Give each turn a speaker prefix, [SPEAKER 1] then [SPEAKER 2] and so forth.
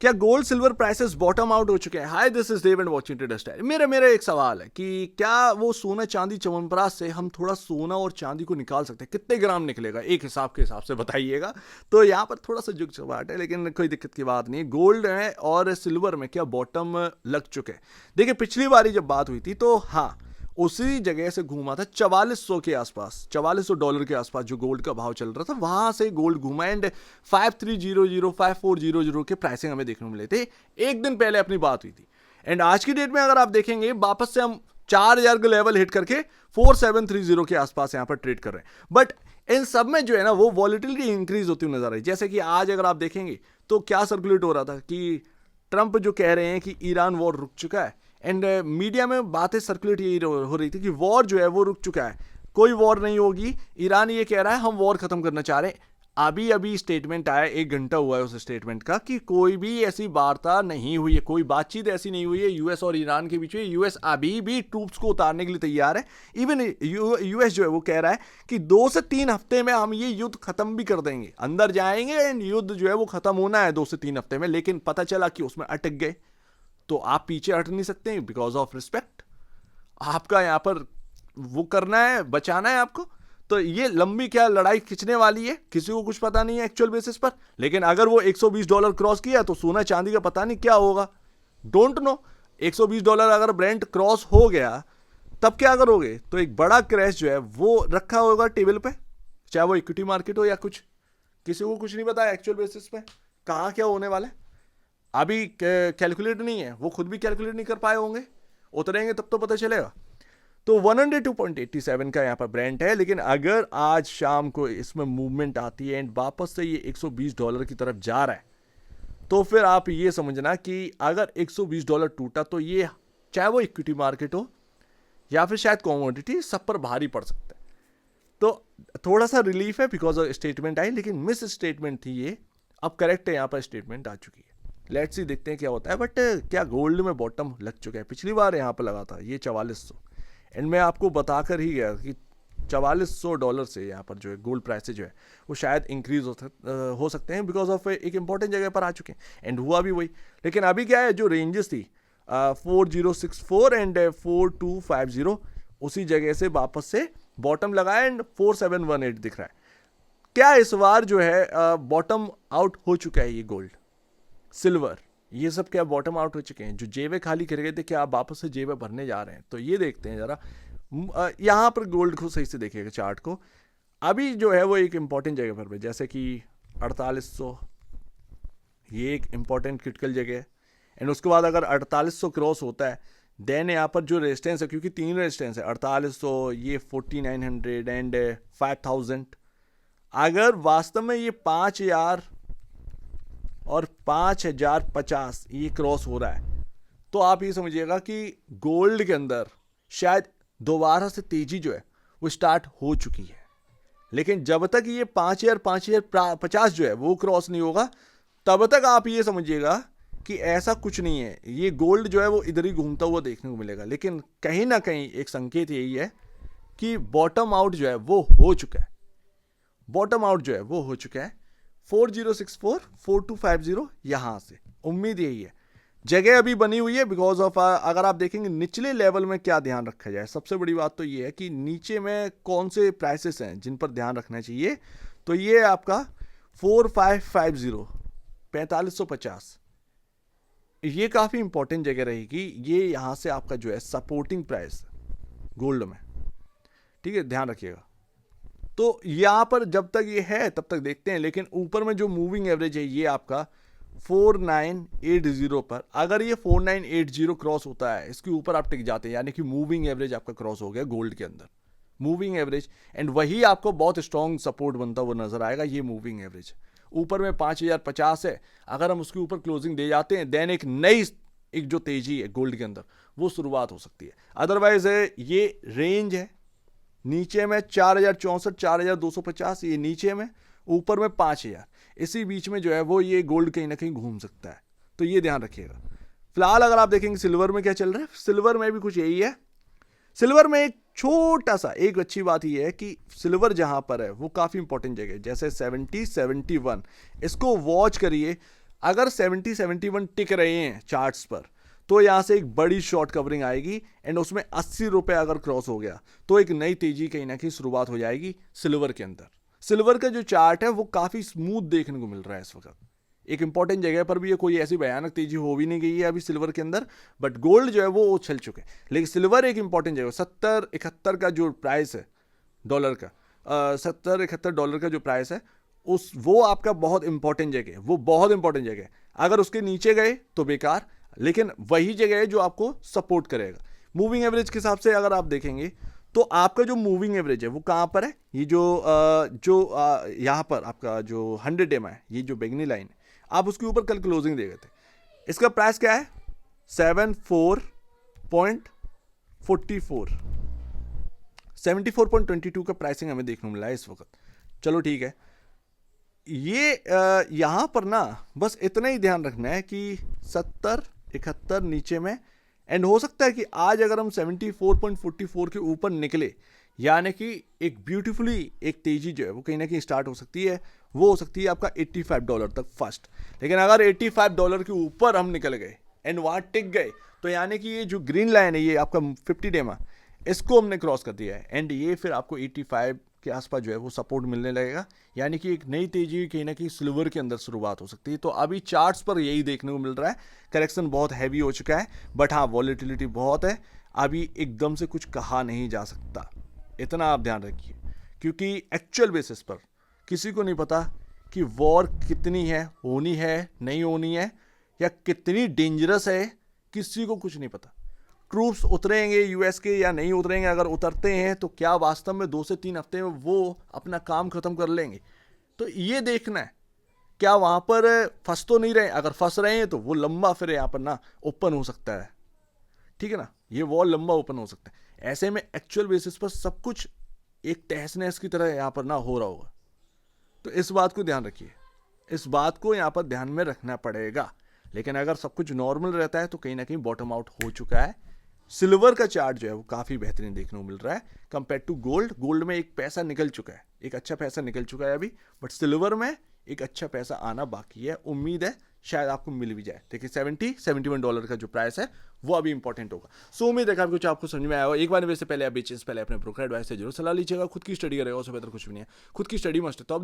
[SPEAKER 1] क्या gold silver prices bottom out हो चुके हैं? Hi, this is Dev and watching trader style. मेरा एक सवाल है कि क्या वो सोना चांदी च्यवनप्राश से हम थोड़ा सोना और चांदी को निकाल सकते हैं? कितने ग्राम निकलेगा एक हिसाब के हिसाब से बताइएगा। तो यहाँ पर थोड़ा सा जुग चबाट है, लेकिन कोई दिक्कत की बात नहीं। गोल्ड है और सिल्वर में क्या बॉटम लग चुके हैं? देखिए, पिछली बारी जब बात हुई थी तो हाँ, उसी जगह से घूमा था 4400 के आसपास, $4400 के आसपास जो गोल्ड का भाव चल रहा था, वहां से गोल्ड घूमा एंड 5300 5400 के प्राइसिंग हमें देखने को मिले थे। एक दिन पहले अपनी बात हुई थी एंड आज की डेट में अगर आप देखेंगे वापस से हम 4000 का लेवल हिट करके 4730 के आसपास यहां पर ट्रेड कर रहे हैं। बट इन सब में जो है ना वो वॉलिटिलिटी इंक्रीज होती हुई नजर आई। जैसे कि आज अगर आप देखेंगे तो क्या सर्कुलेट हो रहा था कि ट्रंप जो कह रहे हैं कि ईरान वॉर रुक चुका है एंड मीडिया में बातें सर्कुलेट यही हो रही थी कि वॉर जो है वो रुक चुका है, कोई वॉर नहीं होगी। ईरान ये कह रहा है हम वॉर खत्म करना चाह रहे हैं। अभी अभी स्टेटमेंट आया, 1 घंटा हुआ है उस स्टेटमेंट का, कि कोई भी ऐसी वार्ता नहीं हुई है, कोई बातचीत ऐसी नहीं हुई है यूएस और ईरान के बीच में। यूएस अभी भी ट्रूप्स को उतारने के लिए तैयार है। इवन यूएस जो है वो कह रहा है कि 2 से 3 हफ्ते में हम ये युद्ध खत्म भी कर देंगे, अंदर जाएंगे एंड युद्ध जो है वो खत्म होना है 2 से 3 हफ्ते में। लेकिन पता चला कि उसमें अटक गए, तो आप पीछे हट नहीं सकते हैं बिकॉज ऑफ रिस्पेक्ट। आपका यहां पर वो करना है, बचाना है आपको। तो ये लंबी क्या लड़ाई खिंचने वाली है किसी को कुछ पता नहीं है एक्चुअल बेसिस पर। लेकिन अगर वो $120 क्रॉस किया तो सोना चांदी का पता नहीं क्या होगा, डोंट नो। $120 अगर ब्रेंट क्रॉस हो गया तब क्या करोगे? तो एक बड़ा क्रैश जो है वो रखा होगा टेबल पे, चाहे वो इक्विटी मार्केट हो या कुछ। किसी को कुछ नहीं पता है एक्चुअल बेसिस पे कहां क्या होने वाला है। अभी कैलकुलेट नहीं है, वो खुद भी कैलकुलेट नहीं कर पाए होंगे, उतरेंगे तब तो पता चलेगा। तो 102.87 का यहाँ पर ब्रेंट है। लेकिन अगर आज शाम को इसमें मूवमेंट आती है एंड वापस से ये $120 की तरफ जा रहा है, तो फिर आप ये समझना कि अगर $120 टूटा तो ये चाहे वो इक्विटी मार्केट हो या फिर शायद कॉमोडिटी, सब पर भारी पड़ सकता है। तो थोड़ा सा रिलीफ है बिकॉज ऑफ स्टेटमेंट आई, लेकिन मिस स्टेटमेंट थी ये। अब करेक्ट है, यहाँ पर स्टेटमेंट आ चुकी है। लेट्स सी, देखते हैं क्या होता है। बट क्या गोल्ड में बॉटम लग चुका है? पिछली बार यहाँ पर लगा था ये 4400 एंड मैं आपको बताकर ही गया कि $4400 से यहाँ पर जो है गोल्ड प्राइस जो है वो शायद इंक्रीज हो सकते हैं बिकॉज ऑफ एक इंपॉर्टेंट जगह पर आ चुके हैं एंड हुआ भी वही। लेकिन अभी क्या है, जो रेंजेस थी 4064 एंड 4250, उसी जगह से वापस से बॉटम लगाया एंड 4718 दिख रहा है। क्या इस बार जो है बॉटम आउट हो चुका है ये गोल्ड सिल्वर, ये सब क्या बॉटम आउट हो चुके हैं? जो जेबें खाली कर गए थे, क्या आप वापस से जेबें भरने जा रहे हैं? तो ये देखते हैं जरा। यहाँ पर गोल्ड को सही से देखिएगा चार्ट को। अभी जो है वो एक इंपॉर्टेंट जगह पर, जैसे कि 4800, ये एक इंपॉर्टेंट क्रिटिकल जगह है एंड उसके बाद अगर 4800 क्रॉस होता है देन यहाँ पर जो रेजिस्टेंस है, क्योंकि 3 रेजिस्टेंस है, 4800, ये 4900 एंड 5000। अगर वास्तव में ये 5000 और 5050 ये क्रॉस हो रहा है तो आप ये समझिएगा कि गोल्ड के अंदर शायद दोबारा से तेजी जो है वो स्टार्ट हो चुकी है। लेकिन जब तक ये 5050 जो है वो क्रॉस नहीं होगा तब तक आप ये समझिएगा कि ऐसा कुछ नहीं है, ये गोल्ड जो है वो इधर ही घूमता हुआ देखने को मिलेगा। लेकिन कहीं ना कहीं एक संकेत यही है कि बॉटम आउट जो है वो हो चुका है। बॉटम आउट जो है वो हो चुका है 4064 4250, यहां से उम्मीद यही है। जगह अभी बनी हुई है बिकॉज ऑफ अगर आप देखेंगे निचले लेवल में क्या ध्यान रखा जाए, सबसे बड़ी बात तो ये है कि नीचे में कौन से प्राइसेस हैं जिन पर ध्यान रखना चाहिए। तो ये आपका 4550 4550, ये काफ़ी इंपॉर्टेंट जगह रहेगी। ये यहाँ से आपका जो है सपोर्टिंग प्राइस गोल्ड में, ठीक है, ध्यान रखिएगा। तो यहाँ पर जब तक ये है तब तक देखते हैं। लेकिन ऊपर में जो मूविंग एवरेज है ये आपका 4980 पर, अगर ये 4980 क्रॉस होता है, इसके ऊपर आप टिक जाते हैं, यानी कि मूविंग एवरेज आपका क्रॉस हो गया गोल्ड के अंदर, मूविंग एवरेज। एंड वही आपको बहुत स्ट्रॉन्ग सपोर्ट बनता हुआ नजर आएगा, ये मूविंग एवरेज। ऊपर में 5050 है, अगर हम उसके ऊपर क्लोजिंग दे जाते हैं देन एक जो तेजी है गोल्ड के अंदर वो शुरुआत हो सकती है। अदरवाइज ये रेंज है, नीचे में 4064 4250, ये नीचे में, ऊपर में 5000, इसी बीच में जो है वो ये गोल्ड कहीं ना कहीं घूम सकता है। तो ये ध्यान रखिएगा। फिलहाल अगर आप देखेंगे सिल्वर में क्या चल रहा है, सिल्वर में भी कुछ यही है। सिल्वर में एक छोटा सा एक अच्छी बात यह है कि सिल्वर जहां पर है वो काफी इंपॉर्टेंट जगह है, जैसे 70 71, इसको वॉच करिए। अगर 70-71 टिक रहे हैं चार्ट्स पर, तो यहाँ से एक बड़ी शॉर्ट कवरिंग आएगी एंड उसमें 80 रुपये अगर क्रॉस हो गया तो एक नई तेजी कहीं ना कहीं शुरुआत हो जाएगी सिल्वर के अंदर। सिल्वर का जो चार्ट है वो काफ़ी स्मूथ देखने को मिल रहा है इस वक्त। एक इंपॉर्टेंट जगह पर भी है, कोई ऐसी भयानक तेजी हो भी नहीं गई है अभी सिल्वर के अंदर, बट गोल्ड जो है वो उछल चुके हैं। लेकिन सिल्वर एक इंपॉर्टेंट जगह, 70-71 का जो प्राइस है डॉलर का, 70-71 डॉलर का जो प्राइस है वो आपका बहुत इंपॉर्टेंट जगह है, वो बहुत इंपॉर्टेंट जगह है। अगर उसके नीचे गए तो बेकार, लेकिन वही जगह है जो आपको सपोर्ट करेगा। मूविंग एवरेज के हिसाब से अगर आप देखेंगे तो आपका जो मूविंग एवरेज है वो कहाँ पर है, ये यहाँ पर आपका जो 100 EMA है, ये जो बैंगनी लाइन है, आप उसके ऊपर कल क्लोजिंग दे गए थे। इसका प्राइस क्या है 74.22 का प्राइसिंग हमें देखने को मिला है इस वक्त। चलो ठीक है, ये यहाँ पर ना बस इतना ही ध्यान रखना है कि 70-71 नीचे में, एंड हो सकता है कि आज अगर हम 74.44 के ऊपर निकले, यानी कि एक ब्यूटीफुली एक तेजी जो है वो कहीं ना कहीं स्टार्ट हो सकती है। वो हो सकती है आपका $85 तक फर्स्ट। लेकिन अगर $85 के ऊपर हम निकल गए एंड वहाँ टिक गए, तो यानी कि ये जो ग्रीन लाइन है, ये आपका 50 EMA, इसको हमने क्रॉस कर दिया है एंड ये फिर आपको 85 के आसपास जो है वो सपोर्ट मिलने लगेगा, यानी कि एक नई तेजी कहीं ना कहीं सिल्वर के अंदर शुरुआत हो सकती है। तो अभी चार्ट्स पर यही देखने को मिल रहा है, करेक्शन बहुत हैवी हो चुका है, बट हाँ वॉलेटिलिटी बहुत है, अभी एकदम से कुछ कहा नहीं जा सकता, इतना आप ध्यान रखिए। क्योंकि एक्चुअल बेसिस पर किसी को नहीं पता कि वॉर कितनी है, होनी है नहीं होनी है, या कितनी डेंजरस है, किसी को कुछ नहीं पता। ट्रूप्स उतरेंगे यूएस के या नहीं उतरेंगे, अगर उतरते हैं तो क्या वास्तव में 2 से 3 हफ्ते में वो अपना काम खत्म कर लेंगे, तो ये देखना है। क्या वहाँ पर फंस तो नहीं रहे, अगर फंस रहे हैं तो वो लंबा फिर यहाँ पर ना ओपन हो सकता है, ठीक है ना, ये वॉल लंबा ओपन हो सकता है। ऐसे में एक्चुअल बेसिस पर सब कुछ एक तहस नहस की तरह यहाँ पर ना हो रहा होगा। तो इस बात को ध्यान रखिए, इस बात को यहाँ पर ध्यान में रखना पड़ेगा। लेकिन अगर सब कुछ नॉर्मल रहता है तो कहीं ना कहीं बॉटम आउट हो चुका है। सिल्वर का चार्ट जो है वो काफ़ी बेहतरीन देखने को मिल रहा है कंपेयर टू गोल्ड। गोल्ड में एक पैसा निकल चुका है, एक अच्छा पैसा निकल चुका है अभी, बट सिल्वर में एक अच्छा पैसा आना बाकी है। उम्मीद है शायद आपको मिल भी जाए। देखिए $71 का जो प्राइस है वो अभी इंपॉर्टेंट होगा। सो उम्मीद है कि कुछ आपको समझ में आया हो। एक बार वैसे पहले आप बेचने से पहले अपने ब्रोकर एडवाइस से जरूर सलाह लीजिएगा। खुद की स्टडी करेगा, उससे बेहतर कुछ भी नहीं है। खुद की स्टडी मस्ट है, तो अब